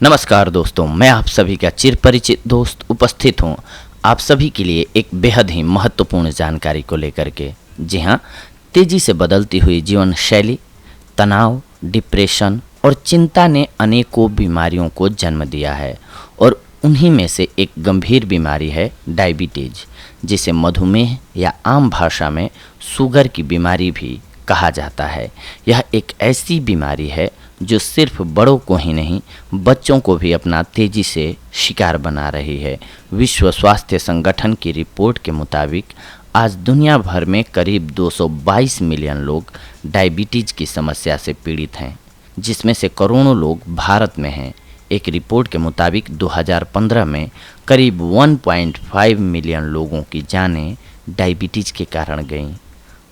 नमस्कार दोस्तों, मैं आप सभी का चिरपरिचित दोस्त उपस्थित हूँ आप सभी के लिए एक बेहद ही महत्वपूर्ण जानकारी को लेकर के। जी हाँ, तेजी से बदलती हुई जीवन शैली, तनाव, डिप्रेशन और चिंता ने अनेकों बीमारियों को जन्म दिया है और उन्हीं में से एक गंभीर बीमारी है डायबिटीज, जिसे मधुमेह या आम भाषा में शुगर की बीमारी भी कहा जाता है। यह एक ऐसी बीमारी है जो सिर्फ बड़ों को ही नहीं, बच्चों को भी अपना तेजी से शिकार बना रही है। विश्व स्वास्थ्य संगठन की रिपोर्ट के मुताबिक आज दुनिया भर में करीब 222 मिलियन लोग डायबिटीज की समस्या से पीड़ित हैं, जिसमें से करोड़ों लोग भारत में हैं। एक रिपोर्ट के मुताबिक 2015 में करीब 1.5 मिलियन लोगों की जानें डायबिटीज के कारण गईं।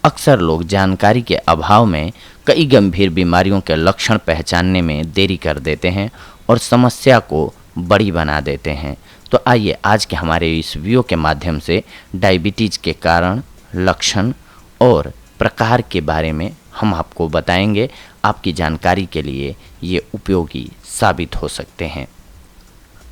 अक्सर लोग जानकारी के अभाव में कई गंभीर बीमारियों के लक्षण पहचानने में देरी कर देते हैं और समस्या को बड़ी बना देते हैं। तो आइए आज के हमारे इस वीडियो के माध्यम से डायबिटीज के कारण, लक्षण और प्रकार के बारे में हम आपको बताएंगे। आपकी जानकारी के लिए ये उपयोगी साबित हो सकते हैं।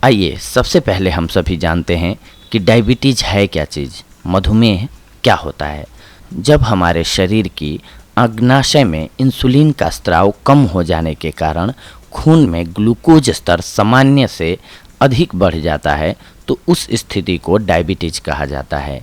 आइए सबसे पहले हम सभी जानते हैं कि डायबिटीज है क्या चीज़, मधुमेह क्या होता है। जब हमारे शरीर की अग्नाशय में इंसुलिन का स्राव कम हो जाने के कारण खून में ग्लूकोज स्तर सामान्य से अधिक बढ़ जाता है, तो उस स्थिति को डायबिटीज कहा जाता है।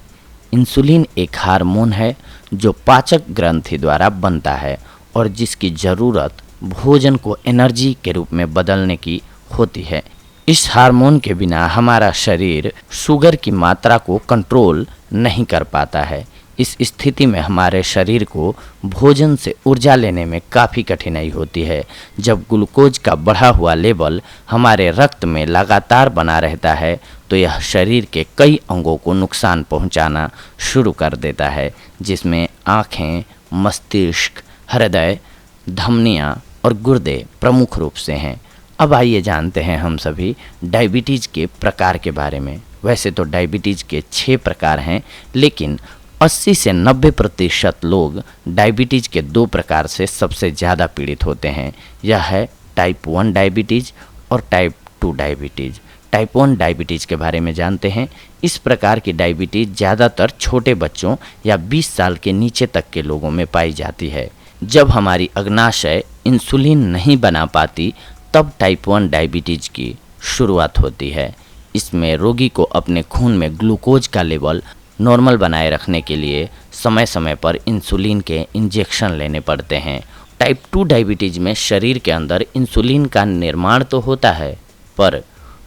इंसुलिन एक हार्मोन है जो पाचक ग्रंथि द्वारा बनता है और जिसकी ज़रूरत भोजन को एनर्जी के रूप में बदलने की होती है। इस हार्मोन के बिना हमारा शरीर शुगर की मात्रा को कंट्रोल नहीं कर पाता है। इस स्थिति में हमारे शरीर को भोजन से ऊर्जा लेने में काफ़ी कठिनाई होती है। जब ग्लूकोज का बढ़ा हुआ लेवल हमारे रक्त में लगातार बना रहता है, तो यह शरीर के कई अंगों को नुकसान पहुंचाना शुरू कर देता है, जिसमें आँखें, मस्तिष्क, हृदय, धमनियाँ और गुर्दे प्रमुख रूप से हैं। अब आइए जानते हैं हम सभी डायबिटीज़ के प्रकार के बारे में। वैसे तो डायबिटीज़ के 6 प्रकार हैं, लेकिन 80 से 90% लोग डायबिटीज़ के 2 प्रकार से सबसे ज़्यादा पीड़ित होते हैं। यह है टाइप 1 डायबिटीज़ और टाइप 2 डायबिटीज़। टाइप 1 डायबिटीज़ के बारे में जानते हैं। इस प्रकार की डायबिटीज़ ज़्यादातर छोटे बच्चों या 20 साल के नीचे तक के लोगों में पाई जाती है। जब हमारी अग्नाशय इंसुलिन नहीं बना पाती, तब टाइप 1 डायबिटीज़ की शुरुआत होती है। इसमें रोगी को अपने खून में ग्लूकोज का लेवल नॉर्मल बनाए रखने के लिए समय समय पर इंसुलिन के इंजेक्शन लेने पड़ते हैं। टाइप 2 डायबिटीज़ में शरीर के अंदर इंसुलिन का निर्माण तो होता है, पर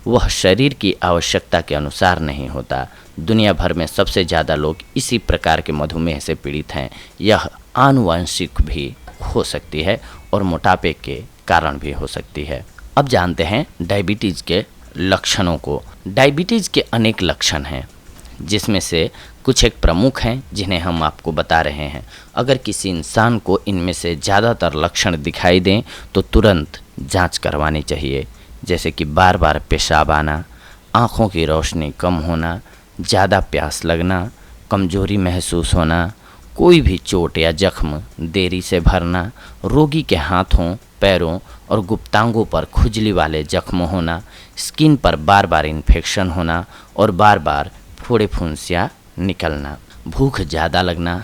वह शरीर की आवश्यकता के अनुसार नहीं होता। दुनिया भर में सबसे ज़्यादा लोग इसी प्रकार के मधुमेह से पीड़ित हैं। यह आनुवंशिक भी हो सकती है और मोटापे के कारण भी हो सकती है। अब जानते हैं डायबिटीज़ के लक्षणों को। डायबिटीज़ के अनेक लक्षण हैं, जिसमें से कुछ एक प्रमुख हैं जिन्हें हम आपको बता रहे हैं। अगर किसी इंसान को इनमें से ज़्यादातर लक्षण दिखाई दें तो तुरंत जांच करवानी चाहिए, जैसे कि बार बार पेशाब आना, आँखों की रोशनी कम होना, ज़्यादा प्यास लगना, कमजोरी महसूस होना, कोई भी चोट या जख्म देरी से भरना, रोगी के हाथों, पैरों और गुप्तांगों पर खुजली वाले जख्म होना, स्किन पर बार बार इन्फेक्शन होना और बार बार फोड़े फुंसियाँ निकलना, भूख ज़्यादा लगना,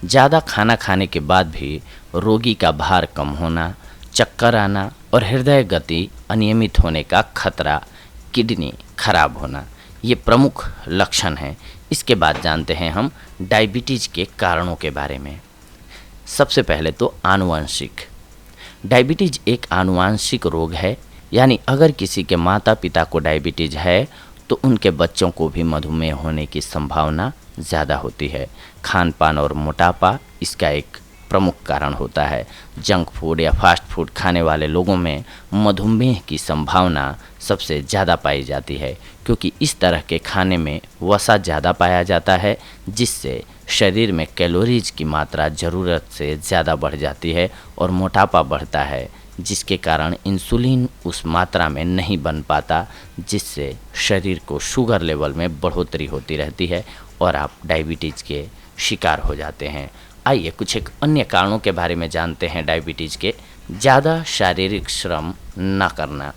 ज़्यादा खाना खाने के बाद भी रोगी का भार कम होना, चक्कर आना और हृदय गति अनियमित होने का खतरा, किडनी खराब होना, ये प्रमुख लक्षण हैं। इसके बाद जानते हैं हम डायबिटीज़ के कारणों के बारे में। सबसे पहले तो आनुवंशिक। डायबिटीज़ एक आनुवंशिक रोग है, यानी अगर किसी के माता पिता को डायबिटीज़ है तो उनके बच्चों को भी मधुमेह होने की संभावना ज़्यादा होती है। खान पान और मोटापा इसका एक प्रमुख कारण होता है। जंक फूड या फास्ट फूड खाने वाले लोगों में मधुमेह की संभावना सबसे ज़्यादा पाई जाती है, क्योंकि इस तरह के खाने में वसा ज़्यादा पाया जाता है, जिससे शरीर में कैलोरीज की मात्रा ज़रूरत से ज़्यादा बढ़ जाती है और मोटापा बढ़ता है, जिसके कारण इंसुलिन उस मात्रा में नहीं बन पाता, जिससे शरीर को शुगर लेवल में बढ़ोतरी होती रहती है और आप डायबिटीज़ के शिकार हो जाते हैं। आइए कुछ एक अन्य कारणों के बारे में जानते हैं डायबिटीज़ के। ज़्यादा शारीरिक श्रम न करना,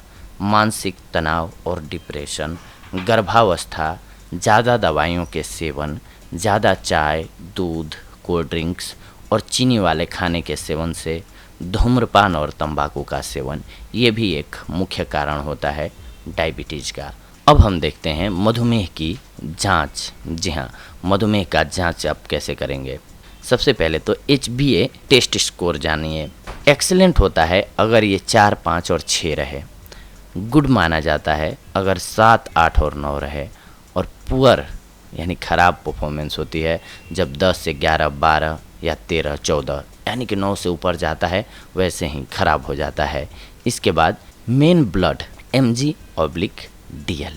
मानसिक तनाव और डिप्रेशन, गर्भावस्था, ज़्यादा दवाइयों के सेवन, ज़्यादा चाय, दूध, कोल्ड ड्रिंक्स और चीनी वाले खाने के सेवन से, धूम्रपान और तंबाकू का सेवन, ये भी एक मुख्य कारण होता है डायबिटीज़ का। अब हम देखते हैं मधुमेह की जांच। जी हाँ, मधुमेह का जांच आप कैसे करेंगे। सबसे पहले तो HbA टेस्ट स्कोर जानिए। एक्सीलेंट होता है अगर ये 4, 5 और 6 रहे। गुड माना जाता है अगर 7, 8 और 9 रहे। और पुअर यानी ख़राब परफॉर्मेंस होती है जब 10 से 11, 12 या 13, 14 यानी कि 9 से ऊपर जाता है, वैसे ही ख़राब हो जाता है। इसके बाद मेन ब्लड Mg/dl,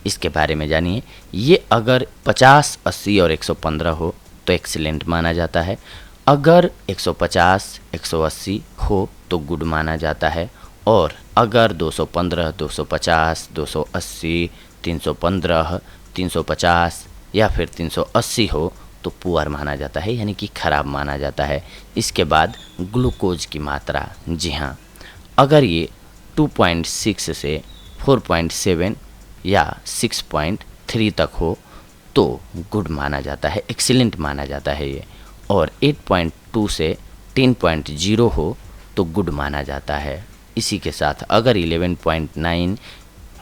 इसके बारे में जानिए। ये अगर 50, 80 और 115 हो तो एक्सीलेंट माना जाता है। अगर 150, 180 हो तो गुड माना जाता है। और अगर 215, 250, 280, 315, 350 या फिर 380 हो तो पुअर माना जाता है, यानी कि ख़राब माना जाता है। इसके बाद ग्लूकोज की मात्रा। जी हाँ, अगर ये 2.6 से 4.7 या 6.3 तक हो तो गुड माना जाता है, एक्सीलेंट माना जाता है ये। और 8.2 से 10.0 हो तो गुड माना जाता है। इसी के साथ अगर 11.9,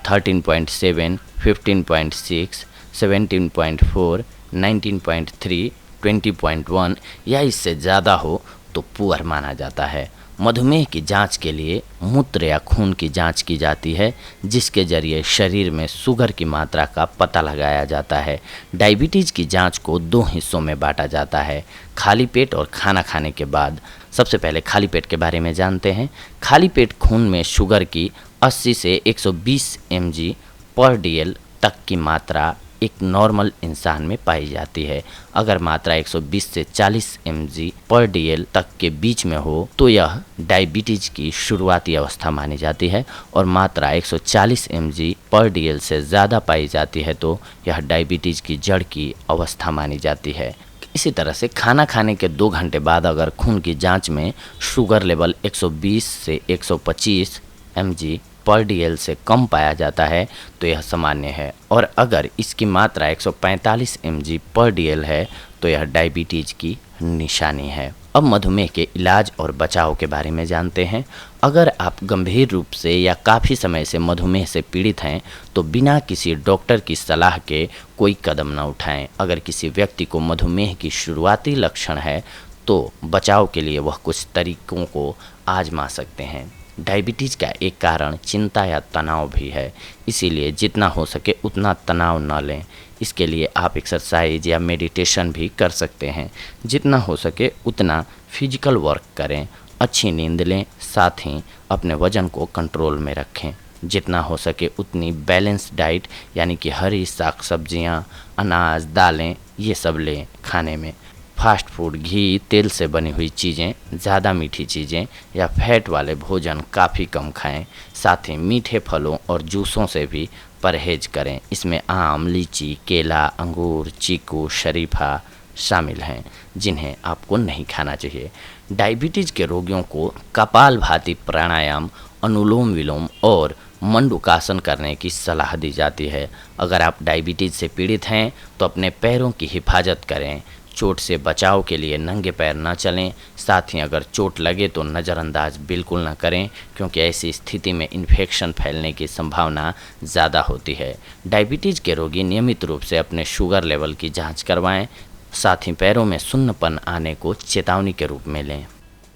13.7, 15.6, 17.4, 19.3, 20.1 या इससे ज़्यादा हो तो पुअर माना जाता है। मधुमेह की जांच के लिए मूत्र या खून की जांच की जाती है, जिसके जरिए शरीर में शुगर की मात्रा का पता लगाया जाता है। डायबिटीज़ की जांच को 2 हिस्सों में बांटा जाता है, खाली पेट और खाना खाने के बाद। सबसे पहले खाली पेट के बारे में जानते हैं। खाली पेट खून में शुगर की 80 से 120 mg/dl तक की मात्रा एक नॉर्मल इंसान में पाई जाती है। अगर मात्रा 120 से 40 mg/dl तक के बीच में हो तो यह डायबिटीज़ की शुरुआती अवस्था मानी जाती है। और मात्रा 140 mg/dl से ज़्यादा पाई जाती है तो यह डायबिटीज़ की जड़ की अवस्था मानी जाती है। इसी तरह से खाना खाने के 2 घंटे बाद अगर खून की जांच में शुगर लेवल 120 से 125 mg/dl से कम पाया जाता है तो यह सामान्य है। और अगर इसकी मात्रा 145 mg/dl है तो यह डायबिटीज़ की निशानी है। अब मधुमेह के इलाज और बचाव के बारे में जानते हैं। अगर आप गंभीर रूप से या काफ़ी समय से मधुमेह से पीड़ित हैं तो बिना किसी डॉक्टर की सलाह के कोई कदम न उठाएं। अगर किसी व्यक्ति को मधुमेह की शुरुआती लक्षण है तो बचाव के लिए वह कुछ तरीकों को आजमा सकते हैं। डायबिटीज़ का एक कारण चिंता या तनाव भी है, इसीलिए जितना हो सके उतना तनाव न लें। इसके लिए आप एक्सरसाइज या मेडिटेशन भी कर सकते हैं। जितना हो सके उतना फिजिकल वर्क करें, अच्छी नींद लें, साथ ही अपने वज़न को कंट्रोल में रखें। जितना हो सके उतनी बैलेंस डाइट यानी कि हरी साग सब्जियाँ, अनाज, दालें ये सब लें खाने में। फास्ट फूड, घी, तेल से बनी हुई चीज़ें, ज़्यादा मीठी चीज़ें या फैट वाले भोजन काफ़ी कम खाएं। साथ ही मीठे फलों और जूसों से भी परहेज करें। इसमें आम, लीची, केला, अंगूर, चीकू, शरीफा शामिल हैं, जिन्हें आपको नहीं खाना चाहिए। डायबिटीज़ के रोगियों को कपालभाति प्राणायाम, अनुलोम विलोम और मंडूकासन करने की सलाह दी जाती है। अगर आप डायबिटीज़ से पीड़ित हैं तो अपने पैरों की हिफाजत करें। चोट से बचाव के लिए नंगे पैर न चलें। साथ ही अगर चोट लगे तो नज़रअंदाज बिल्कुल न करें, क्योंकि ऐसी स्थिति में इन्फेक्शन फैलने की संभावना ज़्यादा होती है। डायबिटीज़ के रोगी नियमित रूप से अपने शुगर लेवल की जांच करवाएं। साथ ही पैरों में सुन्नपन आने को चेतावनी के रूप में लें।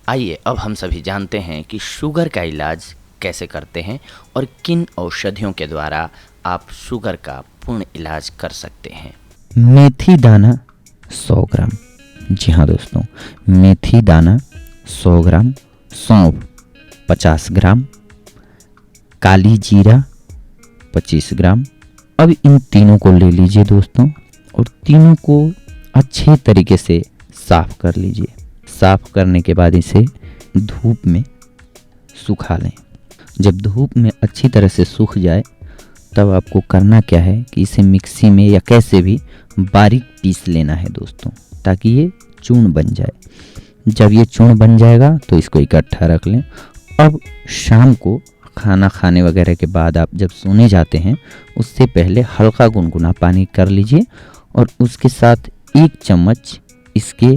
आइए अब हम सभी जानते हैं कि शुगर का इलाज कैसे करते हैं और किन औषधियों के द्वारा आप शुगर का पूर्ण इलाज कर सकते हैं। मेथी दाना 100 ग्राम। जी हाँ दोस्तों, मेथी दाना 100 ग्राम, सौंफ 50 ग्राम, काली जीरा 25 ग्राम। अब इन तीनों को ले लीजिए दोस्तों और तीनों को अच्छे तरीके से साफ कर लीजिए। साफ करने के बाद इसे धूप में सुखा लें। जब धूप में अच्छी तरह से सूख जाए तब आपको करना क्या है कि इसे मिक्सी में या कैसे भी बारीक पीस लेना है दोस्तों, ताकि ये चूर्ण बन जाए। जब ये चूर्ण बन जाएगा तो इसको इकट्ठा रख लें। अब शाम को खाना खाने वगैरह के बाद आप जब सोने जाते हैं उससे पहले हल्का गुनगुना पानी कर लीजिए और उसके साथ 1 चम्मच इसके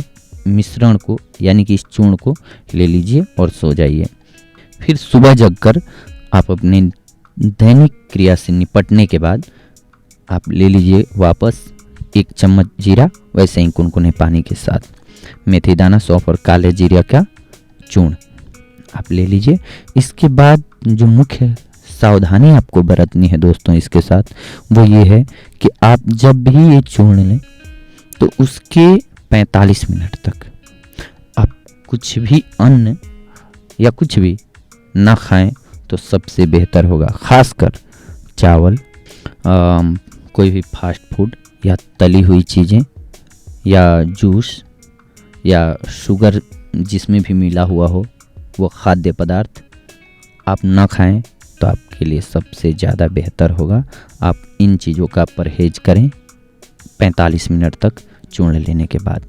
मिश्रण को यानी कि इस चूर्ण को ले लीजिए और सो जाइए। फिर सुबह जगकर आप अपने दैनिक क्रिया से निपटने के बाद आप ले लीजिए वापस 1 चम्मच जीरा, वैसे ही कुनकुने पानी के साथ मेथी दाना, सौंफ और काले जीरा का चूर्ण आप ले लीजिए। इसके बाद जो मुख्य सावधानी आपको बरतनी है दोस्तों इसके साथ, वो ये है कि आप जब भी ये चूर्ण लें तो उसके 45 मिनट तक आप कुछ भी अन्न या कुछ भी ना खाएं तो सबसे बेहतर होगा। खासकर चावल, कोई भी फास्ट फूड या तली हुई चीज़ें या जूस या शुगर जिसमें भी मिला हुआ हो वो खाद्य पदार्थ आप ना खाएं तो आपके लिए सबसे ज़्यादा बेहतर होगा। आप इन चीज़ों का परहेज करें 45 मिनट तक चूर्ण लेने के बाद।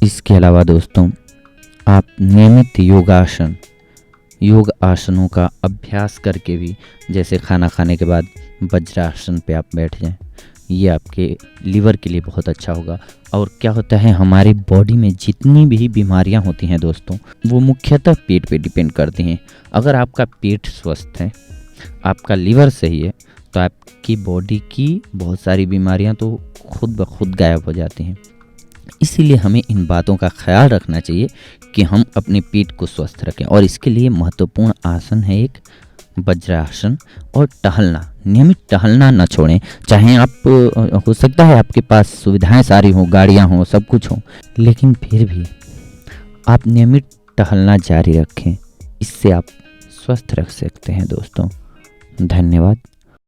इसके अलावा दोस्तों आप नियमित योग आसनों का अभ्यास करके भी, जैसे खाना खाने के बाद वज्रासन पे आप बैठ जाएं, ये आपके लीवर के लिए बहुत अच्छा होगा। और क्या होता है, हमारी बॉडी में जितनी भी बीमारियां होती हैं दोस्तों वो मुख्यतः पेट पे डिपेंड करती हैं। अगर आपका पेट स्वस्थ है, आपका लीवर सही है, तो आपकी बॉडी की बहुत सारी बीमारियां तो खुद ब खुद गायब हो जाती हैं। इसीलिए हमें इन बातों का ख्याल रखना चाहिए कि हम अपने पेट को स्वस्थ रखें और इसके लिए महत्वपूर्ण आसन है एक वज्रासन और टहलना। नियमित टहलना न छोड़ें। चाहे आप, हो सकता है आपके पास सुविधाएं सारी हों, गाड़ियां हों, सब कुछ हो, लेकिन फिर भी आप नियमित टहलना जारी रखें। इससे आप स्वस्थ रख सकते हैं दोस्तों। धन्यवाद।